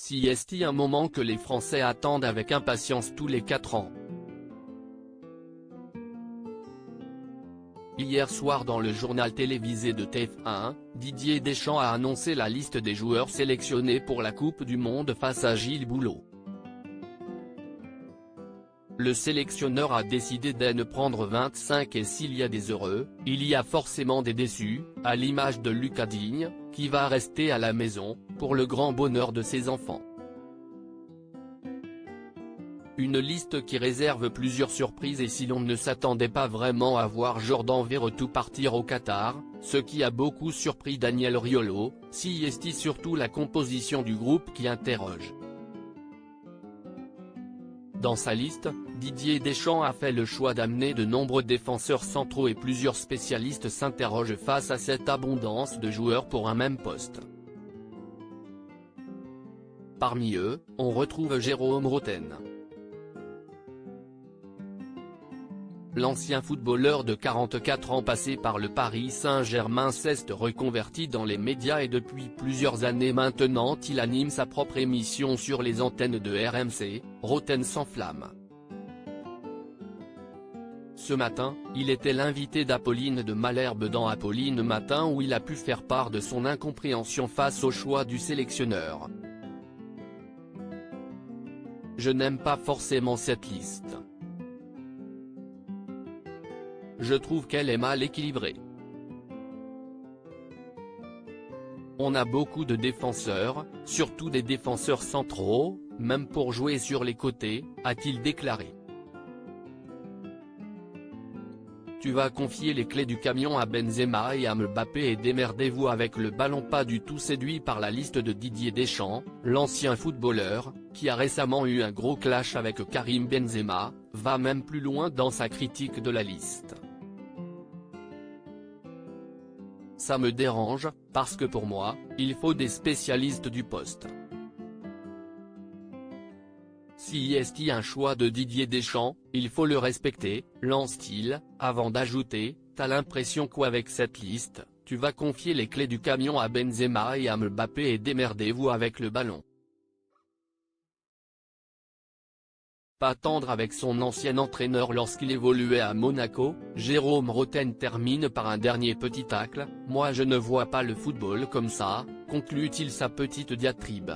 CST, un moment que les Français attendent avec impatience tous les 4 ans. Hier soir, dans le journal télévisé de TF1, Didier Deschamps a annoncé la liste des joueurs sélectionnés pour la Coupe du Monde face à Gilles Boulot. Le sélectionneur a décidé d'en prendre 25 et s'il y a des heureux, il y a forcément des déçus, à l'image de Lucas Digne, qui va rester à la maison, pour le grand bonheur de ses enfants. Une liste qui réserve plusieurs surprises, et si l'on ne s'attendait pas vraiment à voir Jordan Verretou partir au Qatar, ce qui a beaucoup surpris Daniel Riolo, CST, surtout la composition du groupe qui interroge. Dans sa liste, Didier Deschamps a fait le choix d'amener de nombreux défenseurs centraux et plusieurs spécialistes s'interrogent face à cette abondance de joueurs pour un même poste. Parmi eux, on retrouve Jérôme Rotten. L'ancien footballeur de 44 ans passé par le Paris Saint-Germain s'est reconverti dans les médias et depuis plusieurs années maintenant il anime sa propre émission sur les antennes de RMC, Rotten s'enflamme. Ce matin, il était l'invité d'Apolline de Malherbe dans Apolline Matin, où il a pu faire part de son incompréhension face au choix du sélectionneur. Je n'aime pas forcément cette liste. Je trouve qu'elle est mal équilibrée. On a beaucoup de défenseurs, surtout des défenseurs centraux, même pour jouer sur les côtés, a-t-il déclaré. Tu vas confier les clés du camion à Benzema et à Mbappé et démerdez-vous avec le ballon. Pas du tout séduit par la liste de Didier Deschamps, l'ancien footballeur, qui a récemment eu un gros clash avec Karim Benzema, va même plus loin dans sa critique de la liste. Ça me dérange, parce que pour moi, il faut des spécialistes du poste. Si est un choix de Didier Deschamps, il faut le respecter, lance-t-il, avant d'ajouter, t'as l'impression qu'avec cette liste, tu vas confier les clés du camion à Benzema et à Mbappé et démerdez-vous avec le ballon. Pas tendre avec son ancien entraîneur lorsqu'il évoluait à Monaco, Jérôme Rotten termine par un dernier petit tacle, moi je ne vois pas le football comme ça, conclut-il sa petite diatribe.